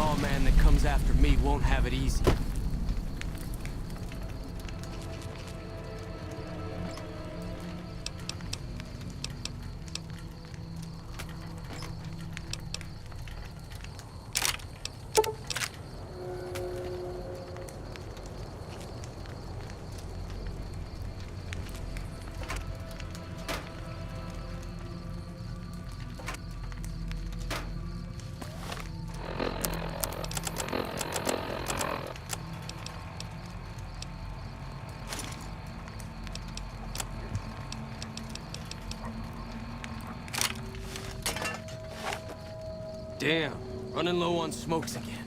lawman that comes after me won't have it easy. Damn, running low on smokes again.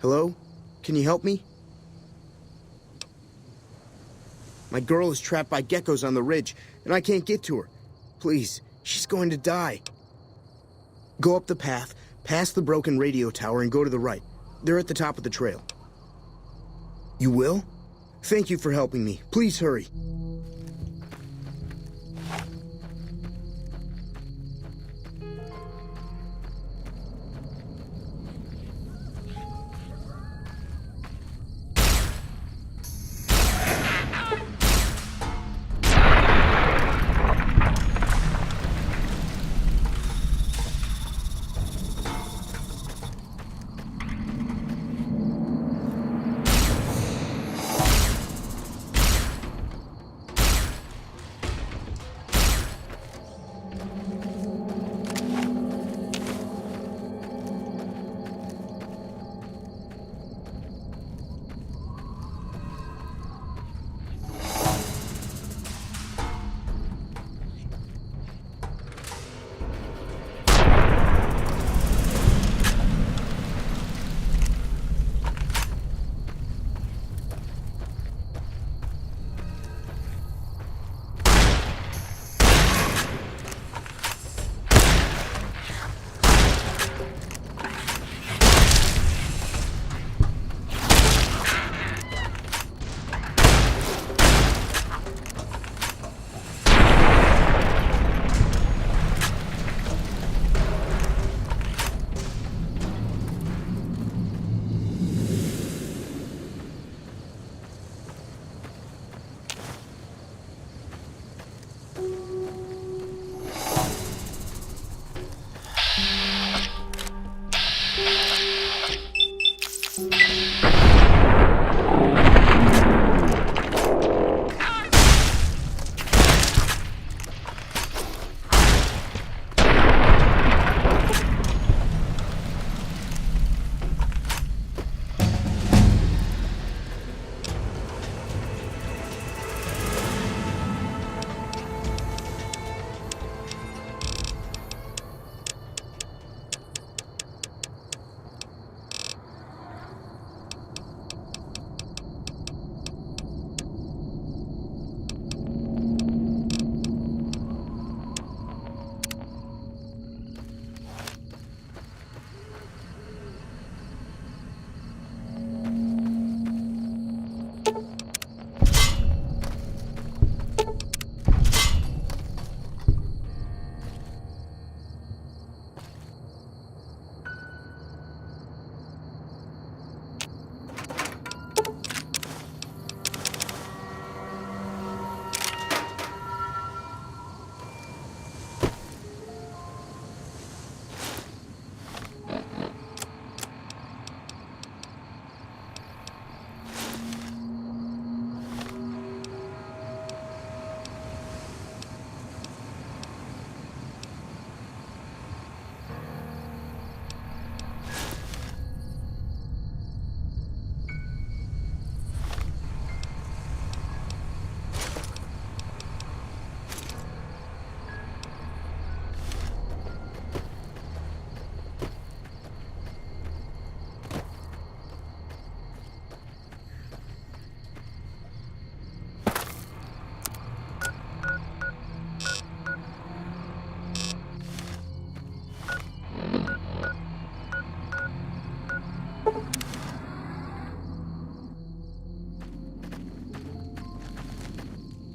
Hello? Can you help me? My girl is trapped by geckos on the ridge, and I can't get to her. Please, she's going to die. Go up the path, past the broken radio tower, and go to the right. They're at the top of the trail. You will? Thank you for helping me. Please hurry.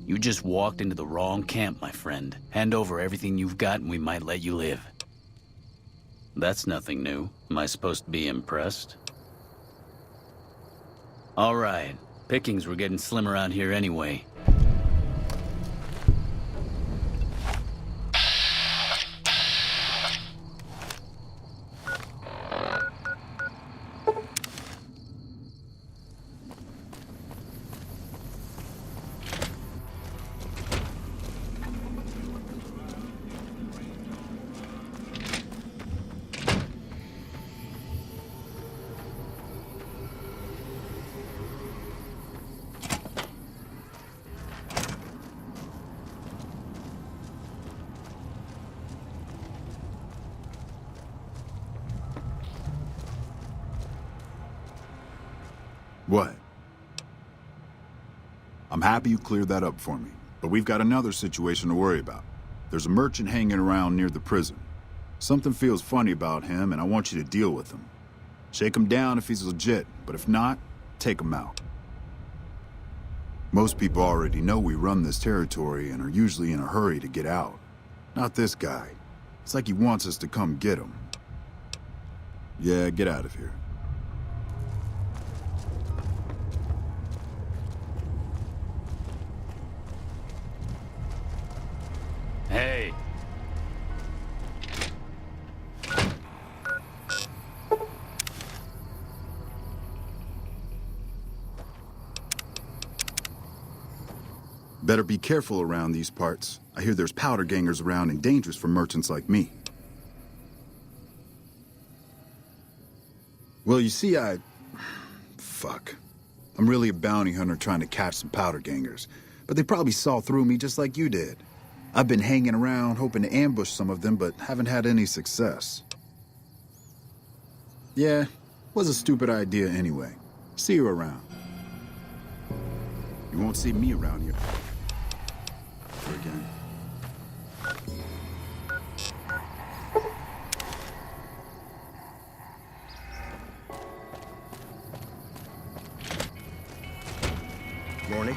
You just walked into the wrong camp, my friend. Hand over everything you've got and we might let you live. That's nothing new. Am I supposed to be impressed? All right. Pickings were getting slim around here anyway. What? I'm happy you cleared that up for me, but we've got another situation to worry about. There's a merchant hanging around near the prison. Something feels funny about him, and I want you to deal with him. Shake him down if he's legit, but if not, take him out. Most people already know we run this territory and are usually in a hurry to get out. Not this guy. It's like he wants us to come get him. Yeah, get out of here. Hey! Better be careful around these parts. I hear there's powder gangers around and dangerous for merchants like me. Well, you see, Fuck. I'm really a bounty hunter trying to catch some powder gangers, but they probably saw through me just like you did. I've been hanging around hoping to ambush some of them, but haven't had any success. Yeah, was a stupid idea anyway. See you around. You won't see me around here again. Morning.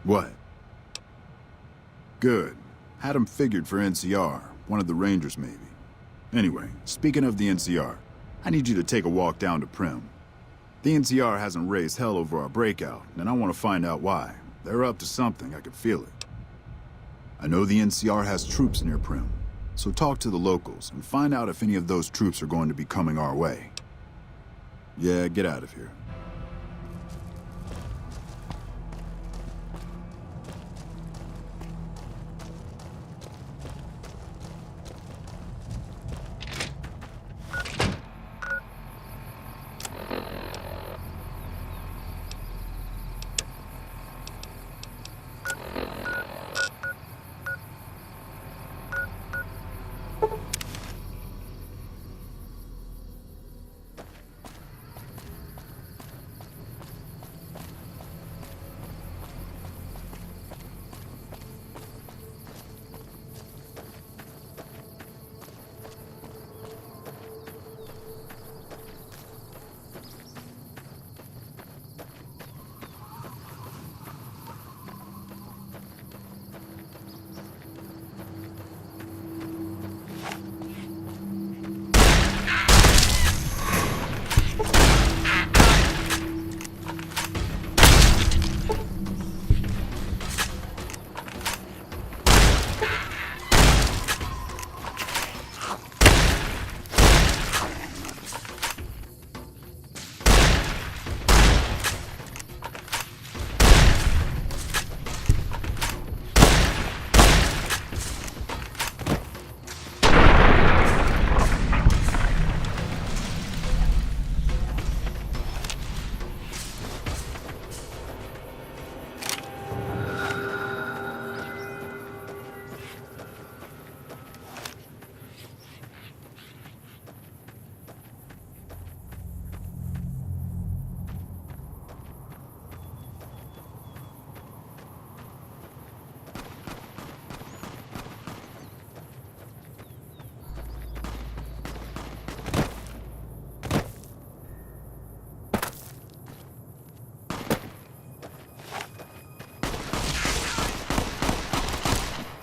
What? Good. Had him figured for NCR, one of the Rangers maybe. Anyway, speaking of the NCR, I need you to take a walk down to Prim. The NCR hasn't raised hell over our breakout, and I want to find out why. They're up to something, I can feel it. I know the NCR has troops near Prim, so talk to the locals and find out if any of those troops are going to be coming our way. Yeah, get out of here.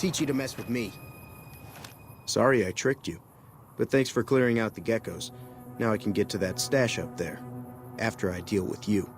Teach you to mess with me. Sorry I tricked you, but thanks for clearing out the geckos. Now I can get to that stash up there, after I deal with you.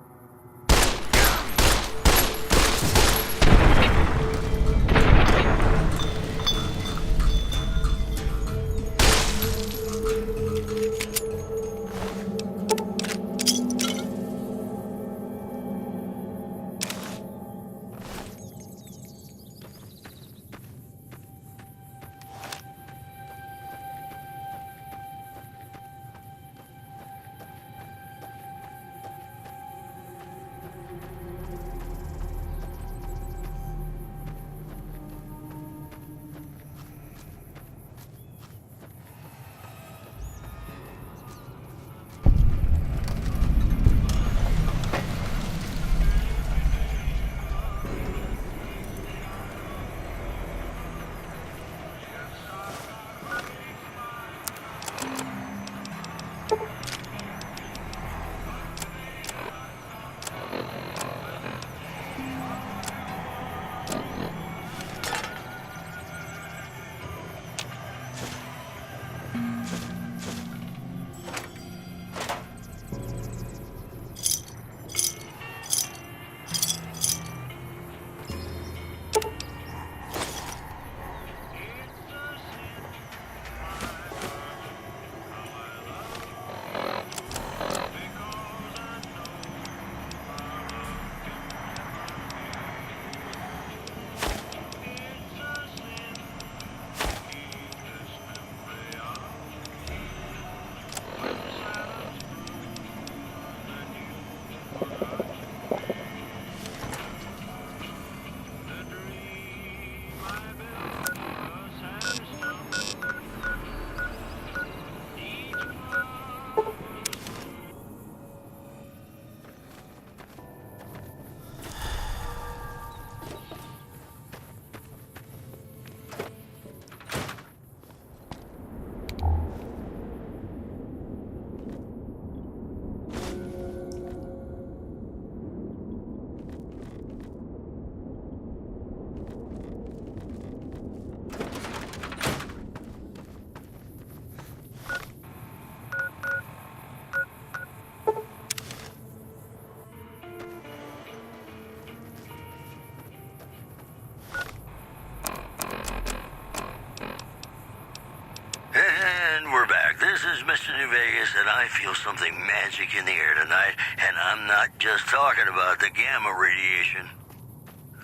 And we're back. This is Mr. New Vegas, and I feel something magic in the air tonight, and I'm not just talking about the gamma radiation.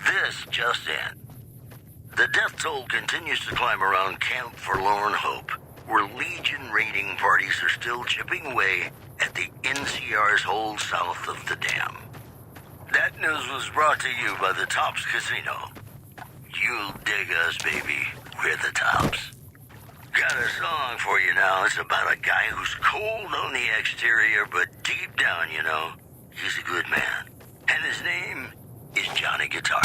This just in. The death toll continues to climb around Camp Forlorn Hope, where Legion raiding parties are still chipping away at the NCR's hold south of the dam. That news was brought to you by the Tops Casino. You'll dig us, baby. We're the Tops. Got a song for you now. It's about a guy who's cold on the exterior, but deep down, you know, he's a good man. And his name is Johnny Guitar.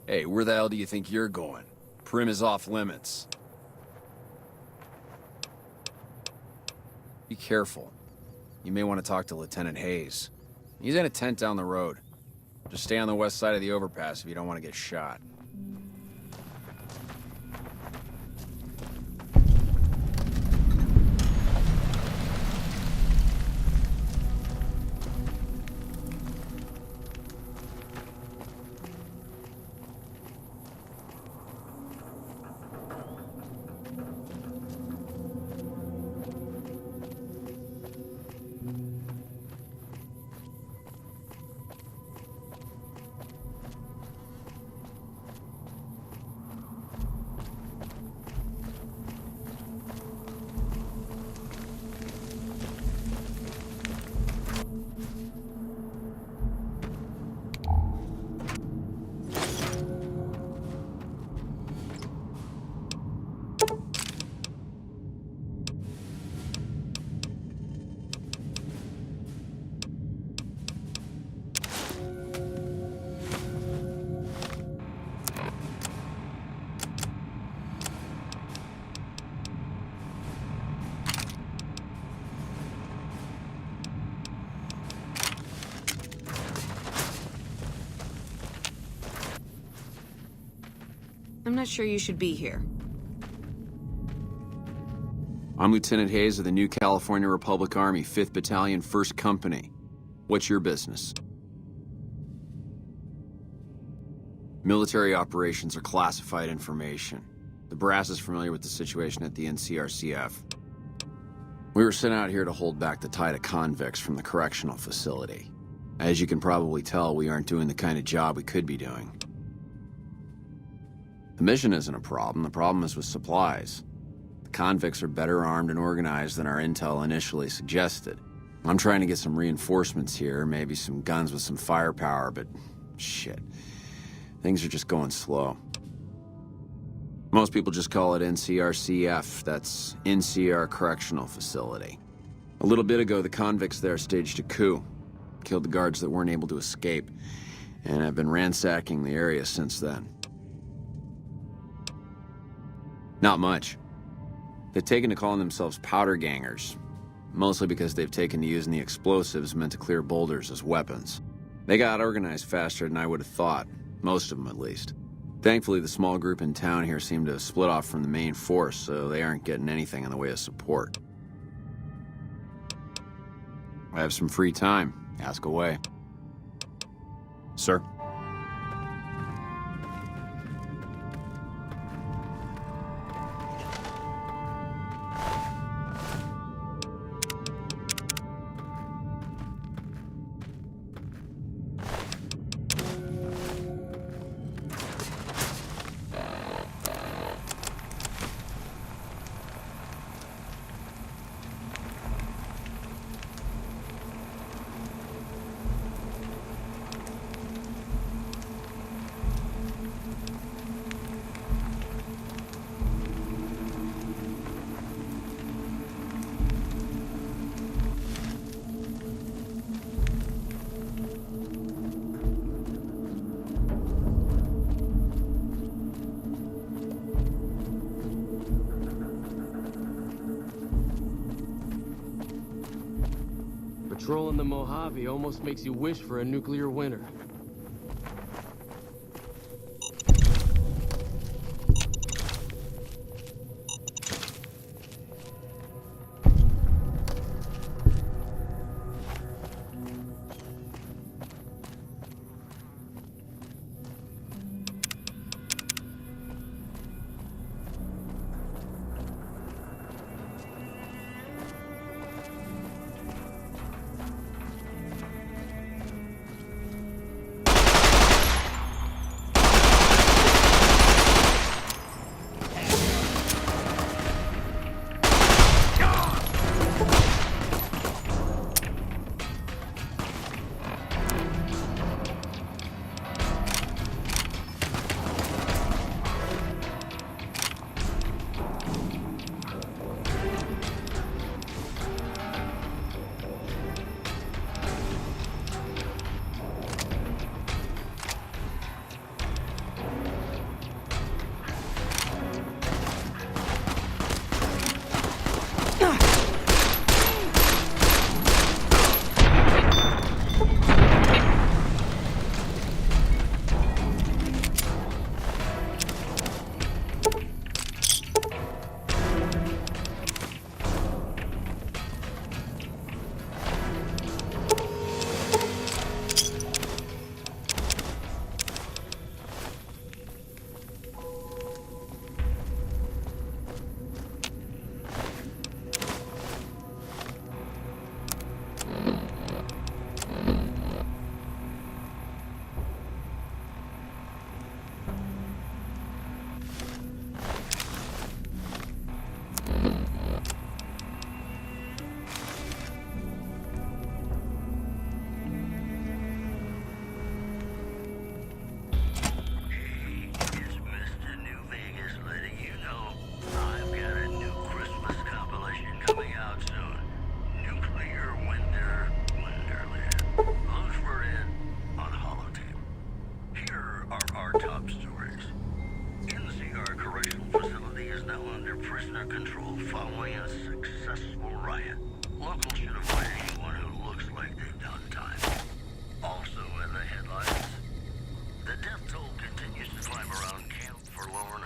Hey, where the hell do you think you're going? Prim is off limits. Be careful. You may want to talk to Lieutenant Hayes. He's in a tent down the road. Just stay on the west side of the overpass if you don't want to get shot. I'm not sure you should be here. I'm Lieutenant Hayes of the New California Republic Army, 5th Battalion, 1st Company. What's your business? Military operations are classified information. The brass is familiar with the situation at the NCRCF. We were sent out here to hold back the tide of convicts from the correctional facility. As you can probably tell, we aren't doing the kind of job we could be doing. The mission isn't a problem. The problem is with supplies. The convicts are better armed and organized than our intel initially suggested. I'm trying to get some reinforcements here, maybe some guns with some firepower, but shit. Things are just going slow. Most people just call it NCRCF. That's NCR Correctional Facility. A little bit ago, the convicts there staged a coup. Killed the guards that weren't able to escape, and I've been ransacking the area since then. Not much. They've taken to calling themselves powder gangers, mostly because they've taken to using the explosives meant to clear boulders as weapons. They got organized faster than I would have thought, most of them at least. Thankfully, the small group in town here seem to have split off from the main force, so they aren't getting anything in the way of support. I have some free time. Ask away. Sir? Patrolling the Mojave almost makes you wish for a nuclear winter. Toll continues to climb around camp for lower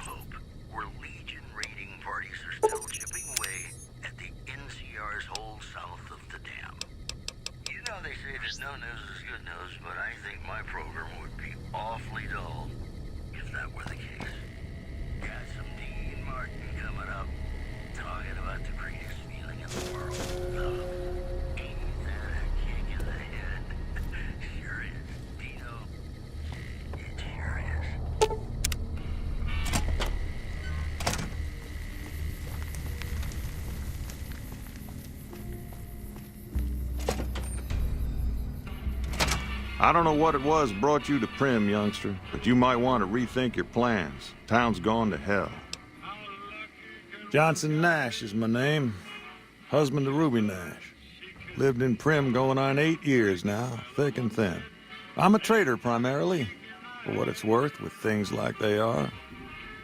I don't know what it was brought you to Prim, youngster, but you might want to rethink your plans. Town's gone to hell. Johnson Nash is my name. Husband to Ruby Nash. Lived in Prim going on 8 years now, thick and thin. I'm a trader primarily, for what it's worth with things like they are.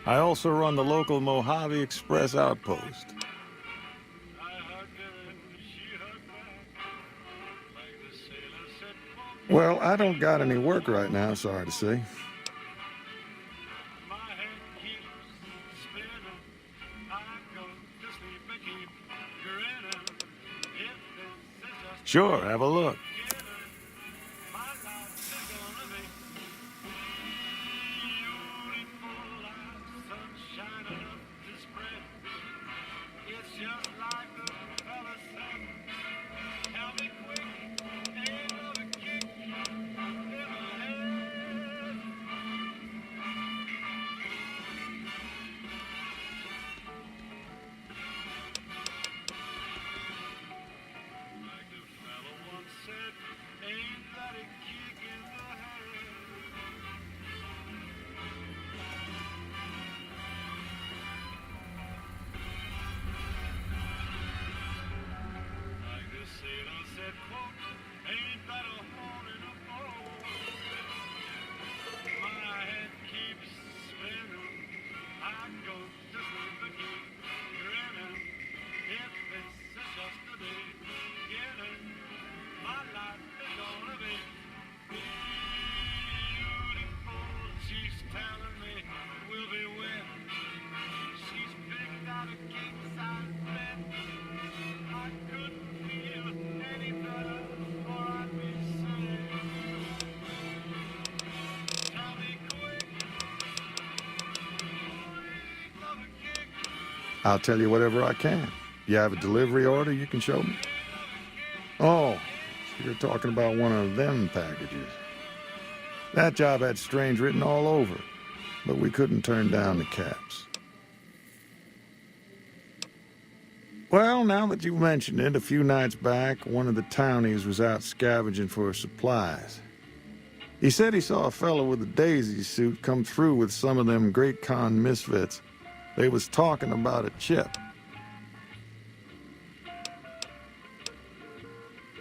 I also run the local Mojave Express outpost. Well, I don't got any work right now, sorry to say. Sure, have a look. I'll tell you whatever I can. You have a delivery order you can show me? Oh, so you're talking about one of them packages. That job had Strange written all over it, but we couldn't turn down the caps. Well, now that you've mentioned it, a few nights back, one of the townies was out scavenging for supplies. He said he saw a fellow with a daisy suit come through with some of them Great Con misfits. They was talking about a chip.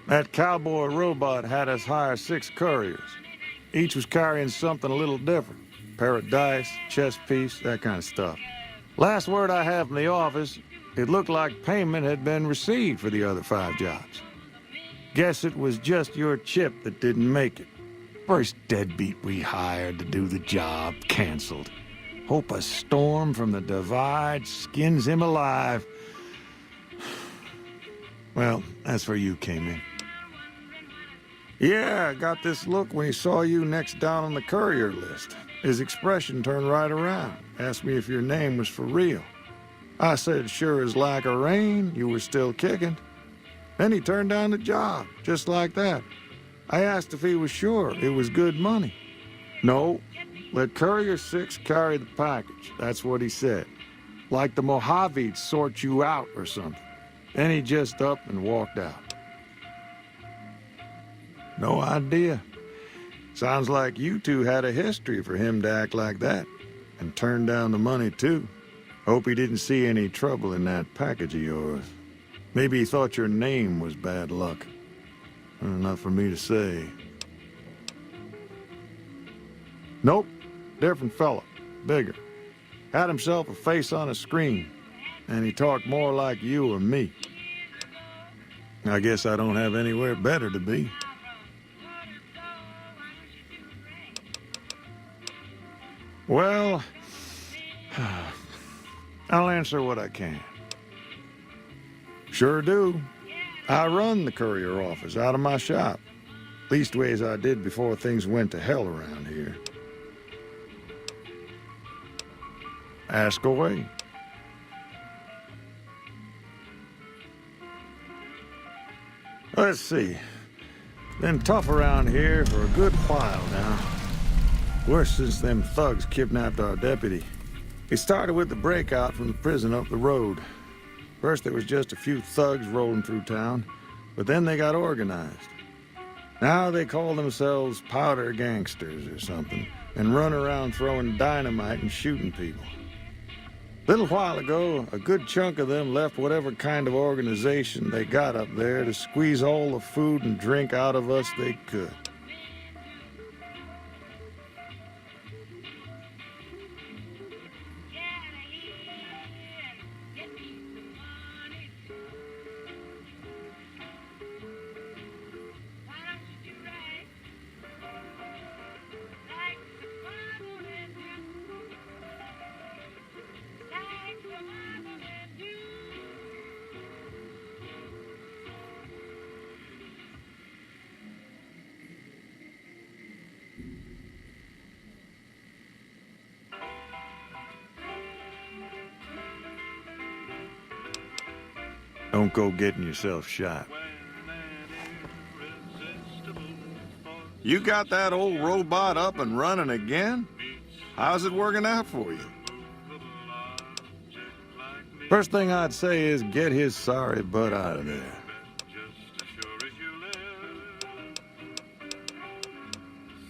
That cowboy robot had us hire 6 couriers. Each was carrying something a little different. Pair of dice, chess piece, that kind of stuff. Last word I have from the office, it looked like payment had been received for the other 5 jobs. Guess it was just your chip that didn't make it. First deadbeat we hired to do the job canceled. Hope a storm from the divide skins him alive. Well, that's where you came in. Yeah, I got this look when he saw you next down on the courier list. His expression turned right around. Asked me if your name was for real. I said, sure as lack of rain, you were still kicking. Then he turned down the job, just like that. I asked if he was sure it was good money. No, let Courier 6 carry the package. That's what he said. Like the Mojave'd sort you out or something. Then he just up and walked out. No idea. Sounds like you two had a history for him to act like that. And turn down the money, too. Hope he didn't see any trouble in that package of yours. Maybe he thought your name was bad luck. Not for me to say. Nope. Different fella. Bigger. Had himself a face on a screen. And he talked more like you or me. I guess I don't have anywhere better to be. Well, I'll answer what I can. Sure do. I run the courier office out of my shop. Leastways I did before things went to hell around here. Ask away. Let's see. Been tough around here for a good while now. Worse since them thugs kidnapped our deputy. It started with the breakout from the prison up the road. First there was just a few thugs rolling through town, but then they got organized. Now they call themselves powder gangsters or something, and run around throwing dynamite and shooting people. Little while ago, a good chunk of them left whatever kind of organization they got up there to squeeze all the food and drink out of us they could. Don't go getting yourself shot. You got that old robot up and running again? How's it working out for you? First thing I'd say is get his sorry butt out of there.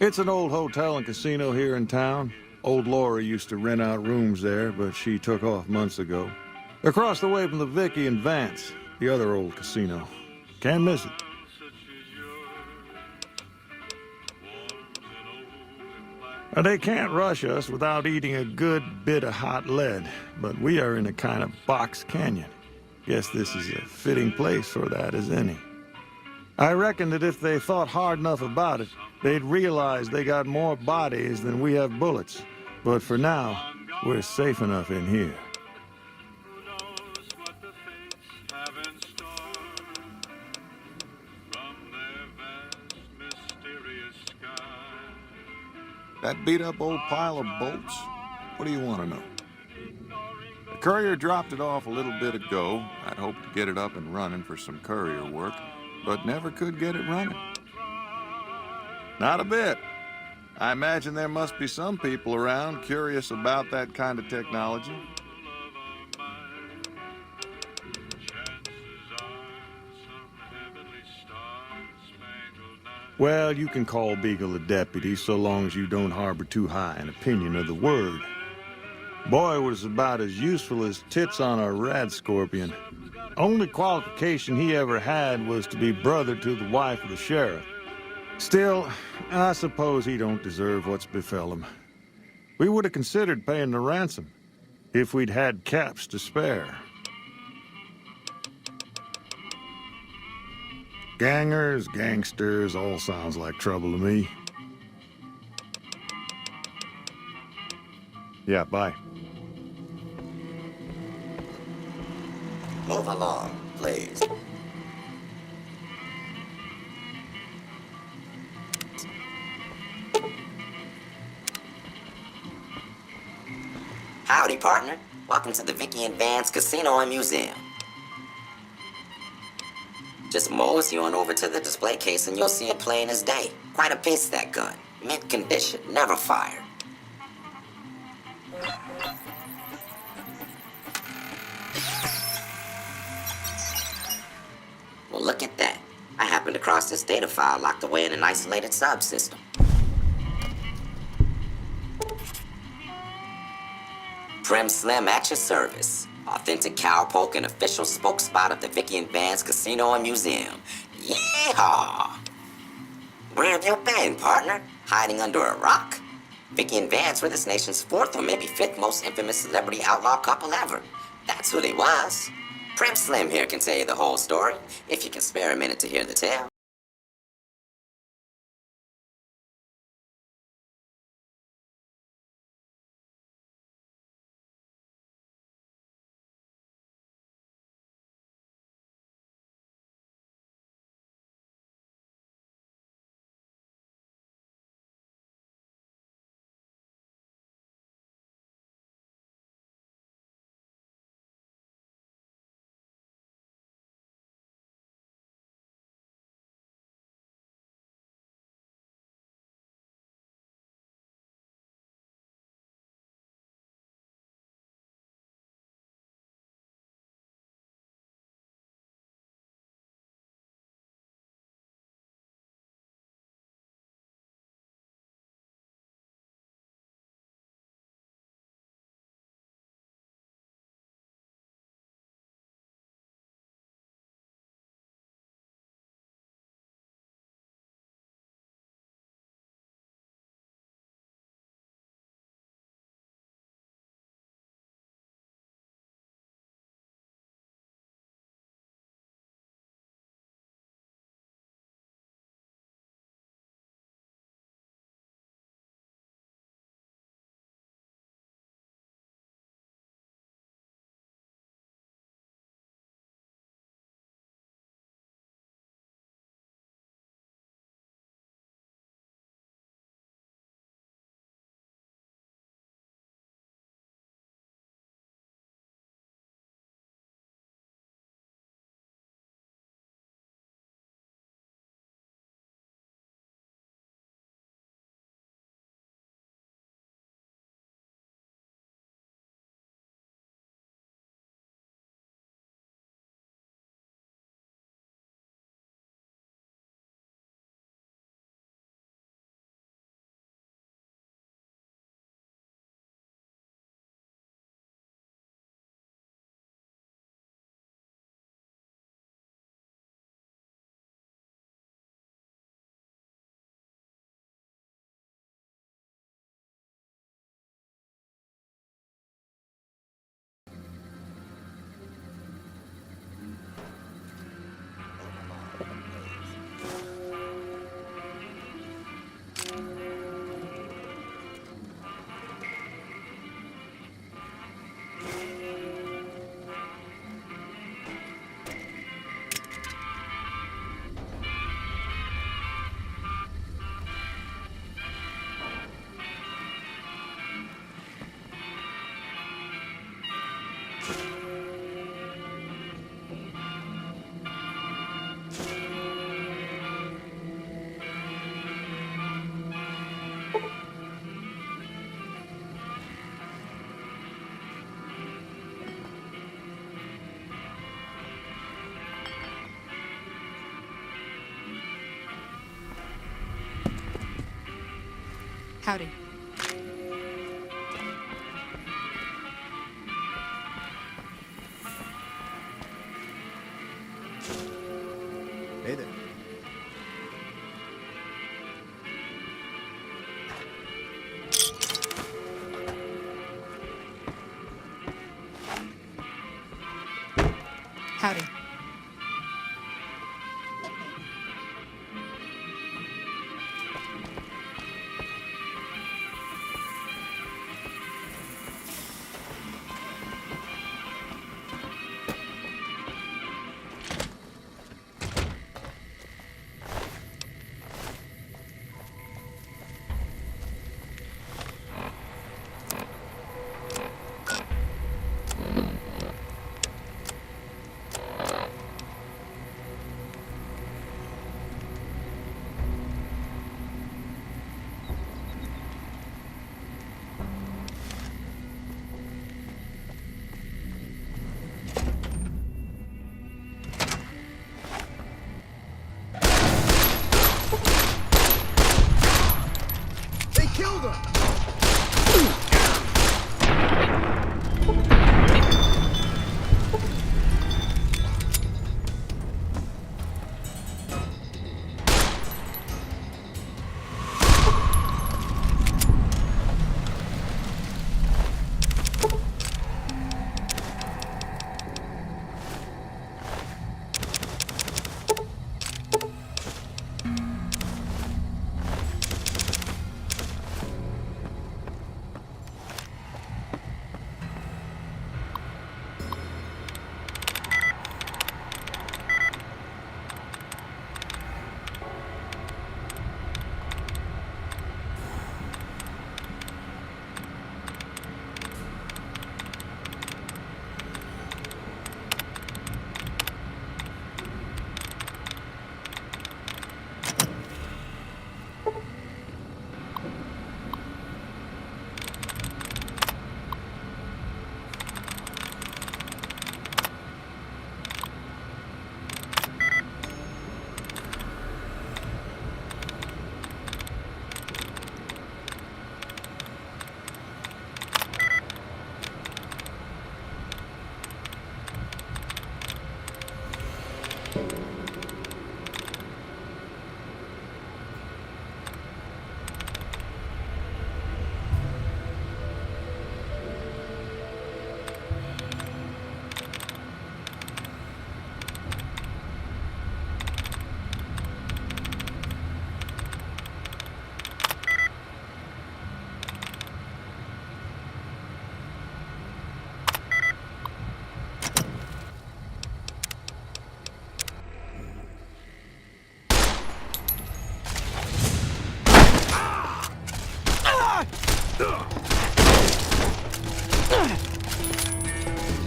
It's an old hotel and casino here in town. Old Laura used to rent out rooms there, but she took off months ago. Across the way from the Vicky and Vance, the other old casino. Can't miss it. Now, they can't rush us without eating a good bit of hot lead, but we are in a kind of box canyon. Guess this is a fitting place for that as any. I reckon that if they thought hard enough about it, they'd realize they got more bodies than we have bullets. But for now, we're safe enough in here. That beat-up old pile of bolts? What do you want to know? The courier dropped it off a little bit ago. I'd hoped to get it up and running for some courier work, but never could get it running. Not a bit. I imagine there must be some people around curious about that kind of technology. Well, you can call Beagle a deputy so long as you don't harbor too high an opinion of the word. Boy was about as useful as tits on a rad scorpion. Only qualification he ever had was to be brother to the wife of the sheriff. Still, I suppose he don't deserve what's befell him. We would have considered paying the ransom, if we'd had caps to spare. Gangers, gangsters, all sounds like trouble to me. Yeah, bye. Move along, please. Howdy, partner. Welcome to the Vicky and Vance Casino and Museum. Just mosey on over to the display case and you'll see it plain as day. Quite a piece, that gun. Mint condition, never fired. Well, look at that. I happened across this data file locked away in an isolated subsystem. Prim Slim at your service. Authentic cowpoke and official spokespot of the Vicky and Vance Casino and Museum. Yeehaw! Where have you been, partner? Hiding under a rock? Vicky and Vance were this nation's fourth or maybe fifth most infamous celebrity outlaw couple ever. That's who they was. Prim Slim here can tell you the whole story, if you can spare a minute to hear the tale. Howdy. Hey there. Howdy. They killed him!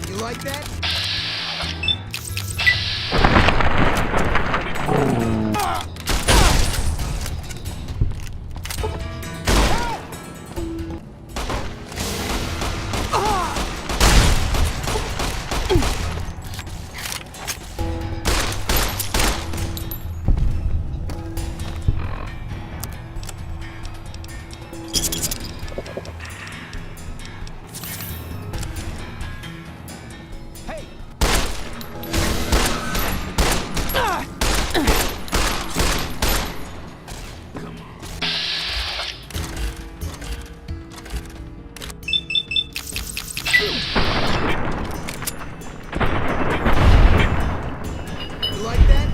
You like that? You like that?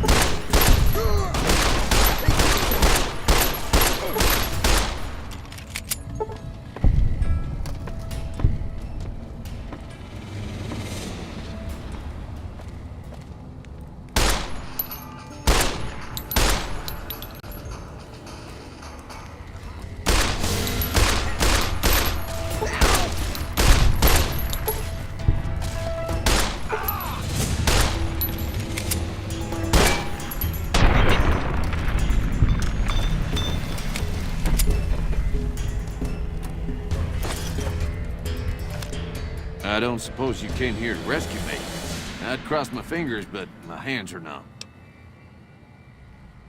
I don't suppose you came here to rescue me. I'd cross my fingers, but my hands are numb.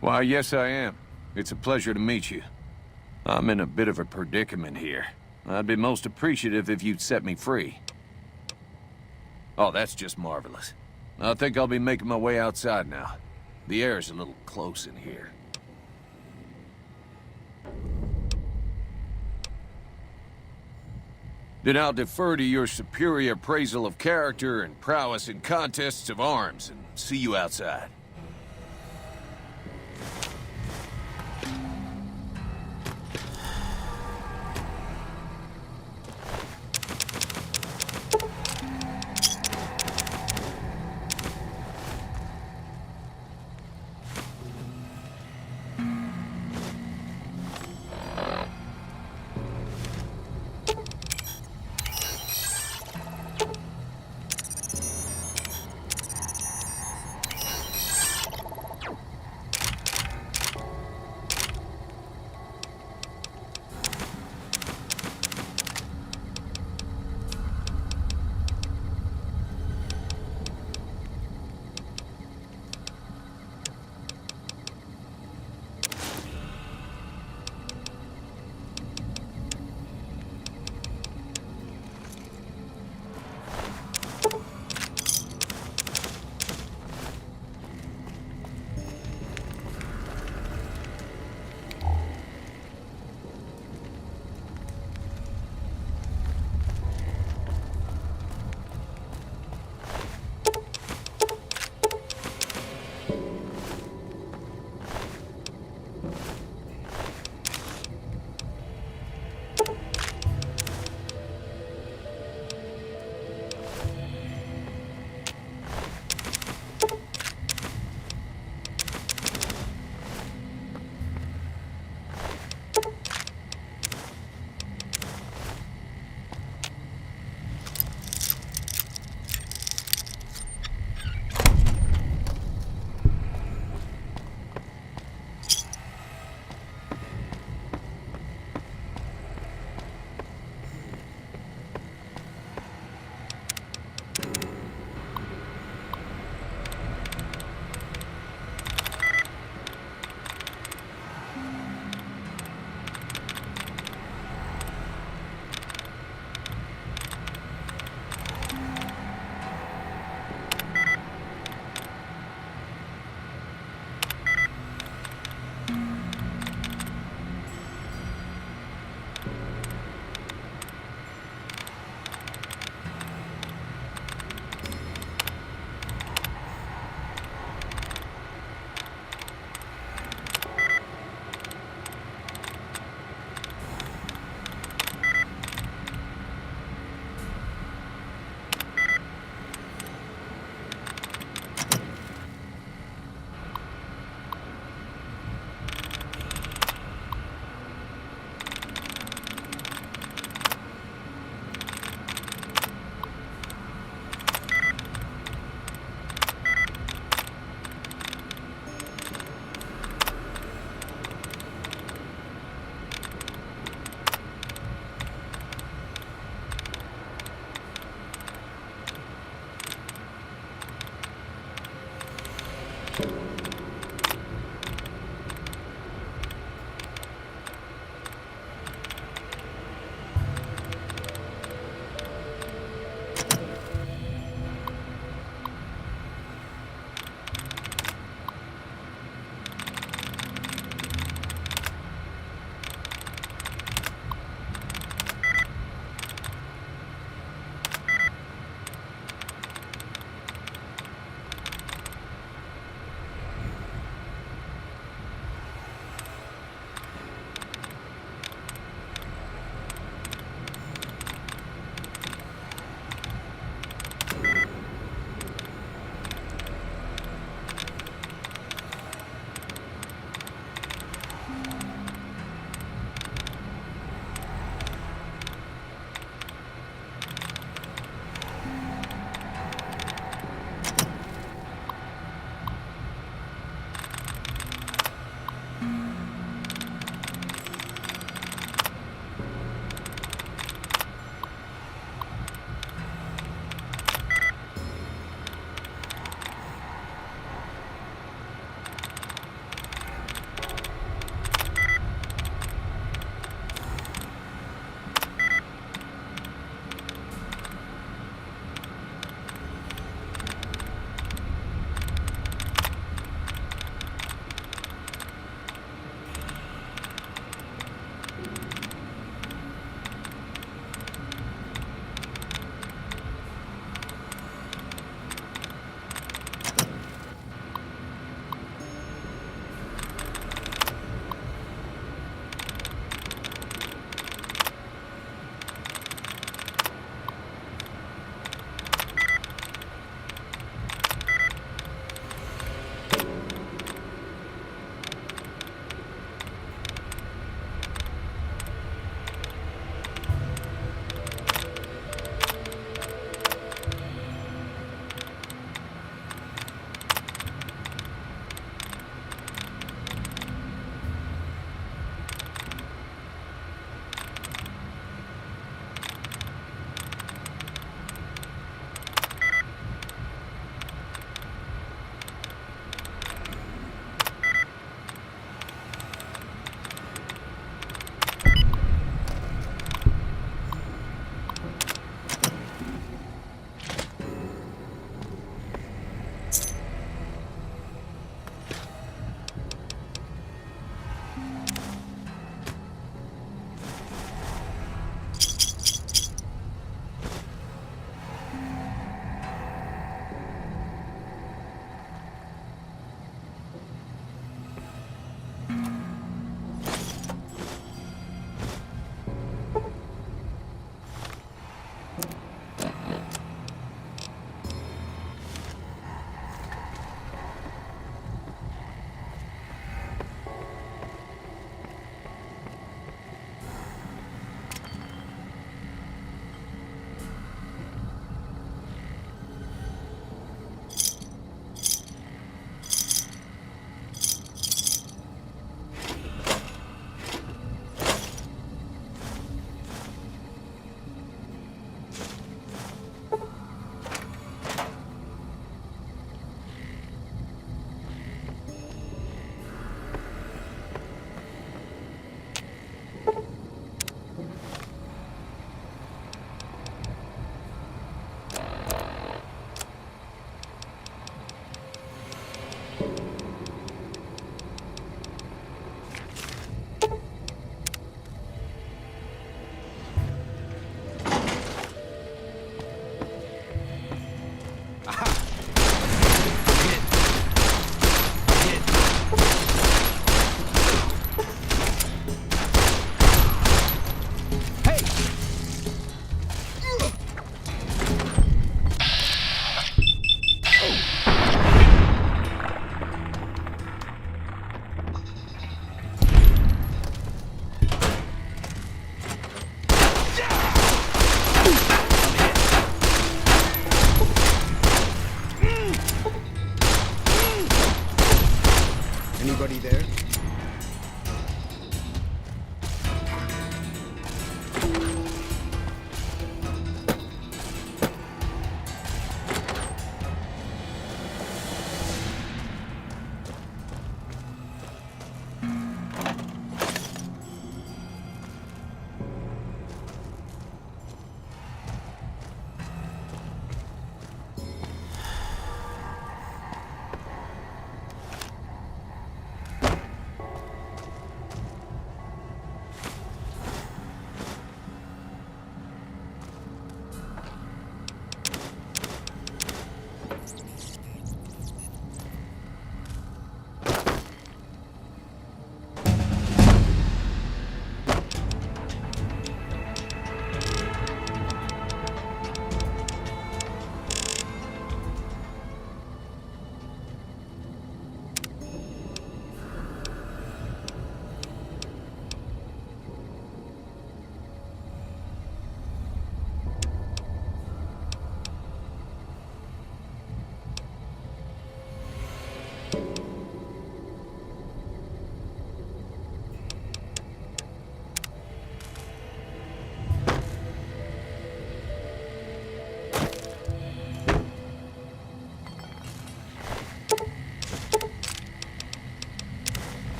Why, yes I am. It's a pleasure to meet you. I'm in a bit of a predicament here. I'd be most appreciative if you'd set me free. Oh, that's just marvelous. I think I'll be making my way outside now. The air's a little close in here. Then I'll defer to your superior appraisal of character and prowess in contests of arms, and see you outside.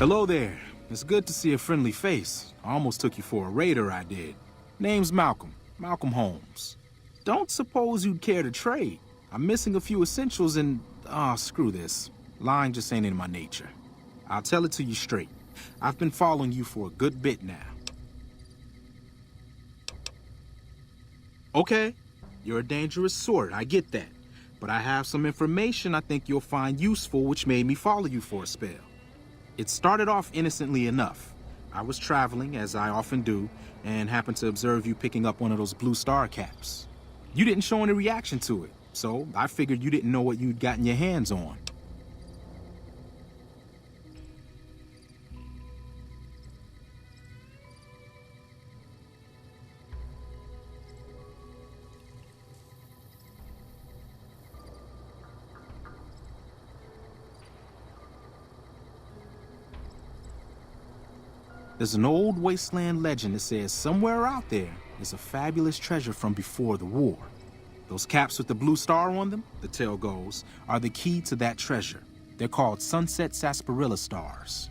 Hello there. It's good to see a friendly face. I almost took you for a raider, I did. Name's Malcolm. Malcolm Holmes. Don't suppose you'd care to trade. I'm missing a few essentials and... screw this. Lying just ain't in my nature. I'll tell it to you straight. I've been following you for a good bit now. Okay, you're a dangerous sort, I get that. But I have some information I think you'll find useful which made me follow you for a spell. It started off innocently enough. I was traveling, as I often do, and happened to observe you picking up one of those blue star caps. You didn't show any reaction to it, so I figured you didn't know what you'd gotten your hands on. There's an old wasteland legend that says somewhere out there is a fabulous treasure from before the war. Those caps with the blue star on them, the tale goes, are the key to that treasure. They're called sunset sarsaparilla stars.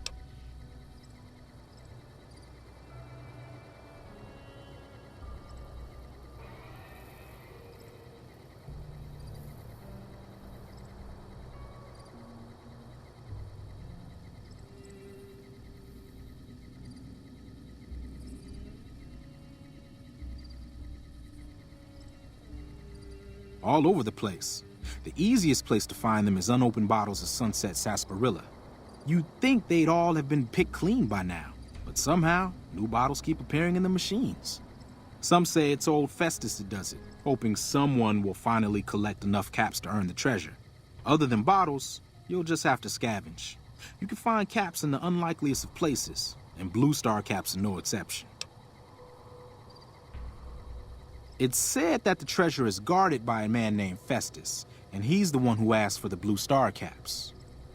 All over the place. The easiest place to find them is unopened bottles of sunset sarsaparilla. You'd think they'd all have been picked clean by now, but somehow, new bottles keep appearing in the machines. Some say it's old Festus that does it, hoping someone will finally collect enough caps to earn the treasure. Other than bottles, you'll just have to scavenge. You can find caps in the unlikeliest of places, and blue star caps are no exception. It's said that the treasure is guarded by a man named Festus, and he's the one who asked for the blue star caps.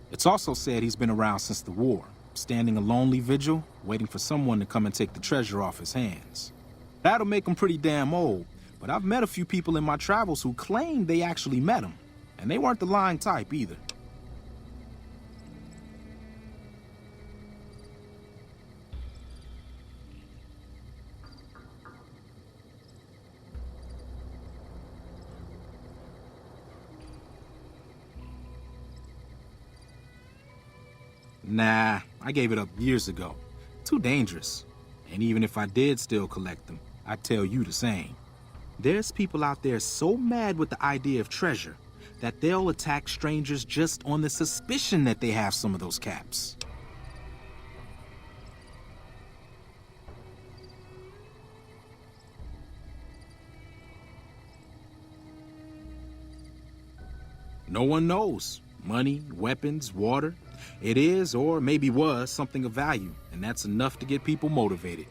It's also said he's been around since the war, standing a lonely vigil, waiting for someone to come and take the treasure off his hands. That'll make him pretty damn old, but I've met a few people in my travels who claim they actually met him, and they weren't the lying type either. Nah, I gave it up years ago. Too dangerous. And even if I did still collect them, I'd tell you the same. There's people out there so mad with the idea of treasure that they'll attack strangers just on the suspicion that they have some of those caps. No one knows. Money, weapons, water. It is, or maybe was, something of value, and that's enough to get people motivated.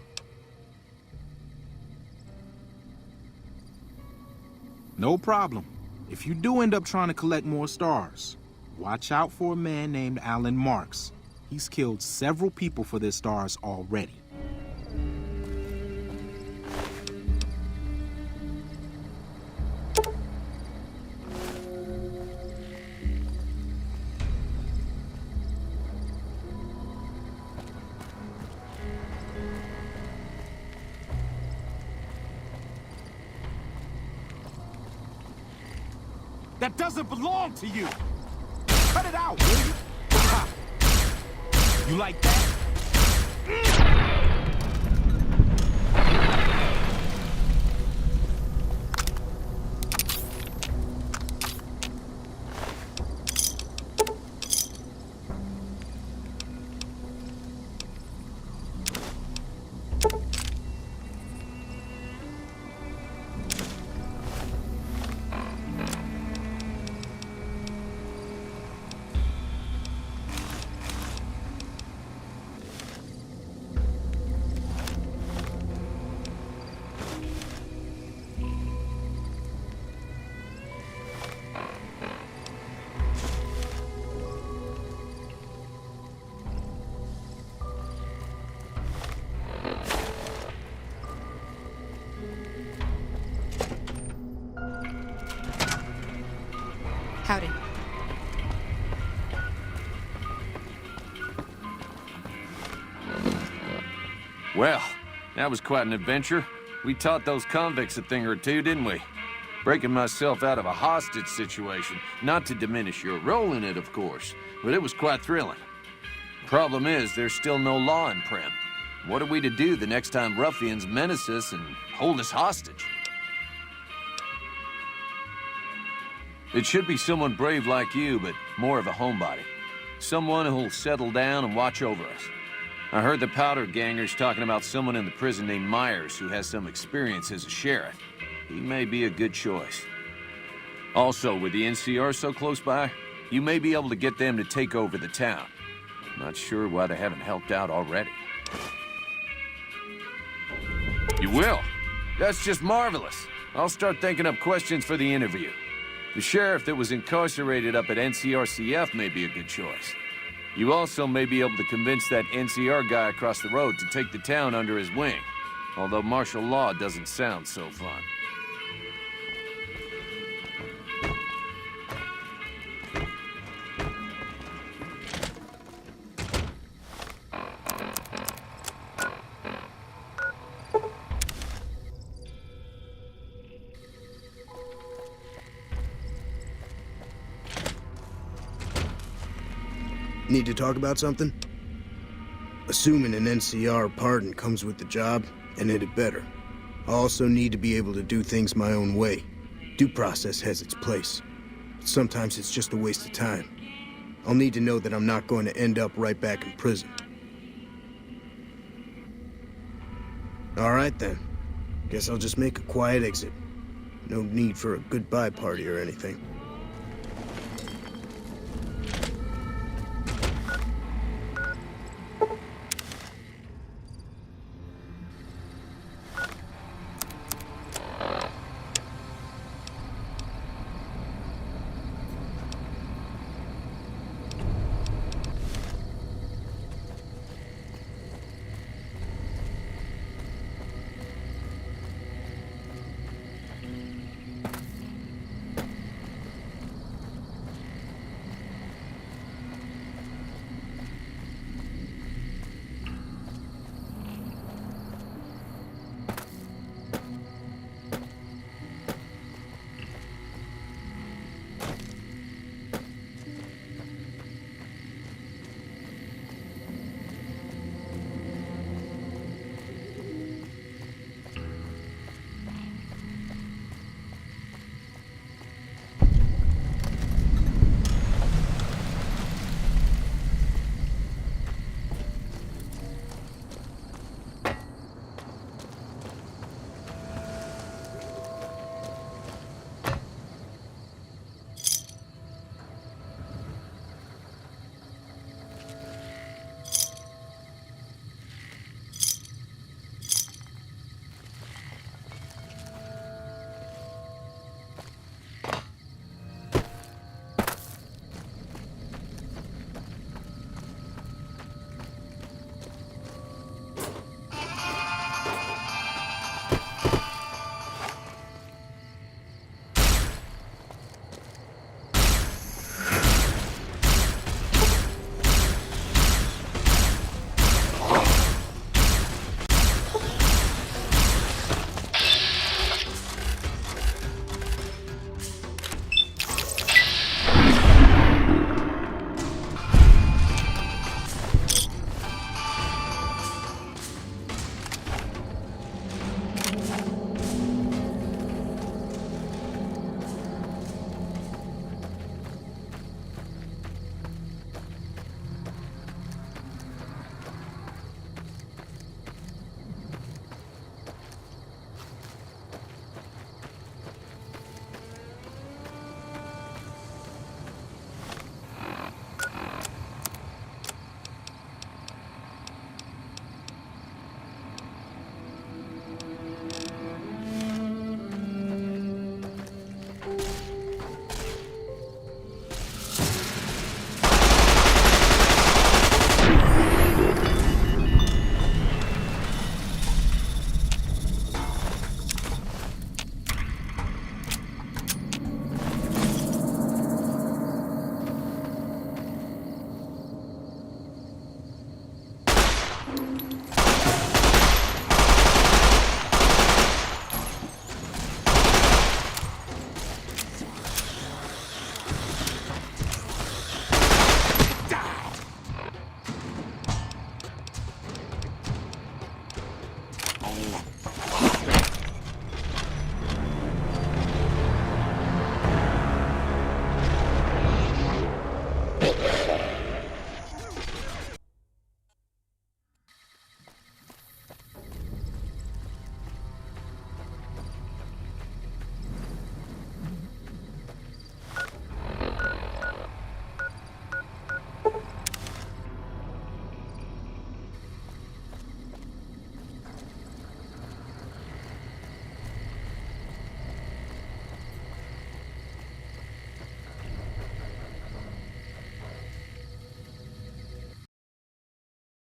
No problem. If you do end up trying to collect more stars, watch out for a man named Alan Marks. He's killed several people for their stars already. That doesn't belong to you! Cut it out, will you? Ha. You like that? Howdy. Well, that was quite an adventure. We taught those convicts a thing or two, didn't we? Breaking myself out of a hostage situation. Not to diminish your role in it, of course, but it was quite thrilling. Problem is, there's still no law in Primm. What are we to do the next time ruffians menace us and hold us hostage? It should be someone brave like you, but more of a homebody. Someone who'll settle down and watch over us. I heard the Powder Gangers talking about someone in the prison named Myers who has some experience as a sheriff. He may be a good choice. Also, with the NCR so close by, you may be able to get them to take over the town. Not sure why they haven't helped out already. You will? That's just marvelous. I'll start thinking up questions for the interview. The sheriff that was incarcerated up at NCRCF may be a good choice. You also may be able to convince that NCR guy across the road to take the town under his wing. Although martial law doesn't sound so fun. Need to talk about something? Assuming an NCR pardon comes with the job, and it had better. I also need to be able to do things my own way. Due process has its place. But sometimes it's just a waste of time. I'll need to know that I'm not going to end up right back in prison. All right then. Guess I'll just make a quiet exit. No need for a goodbye party or anything.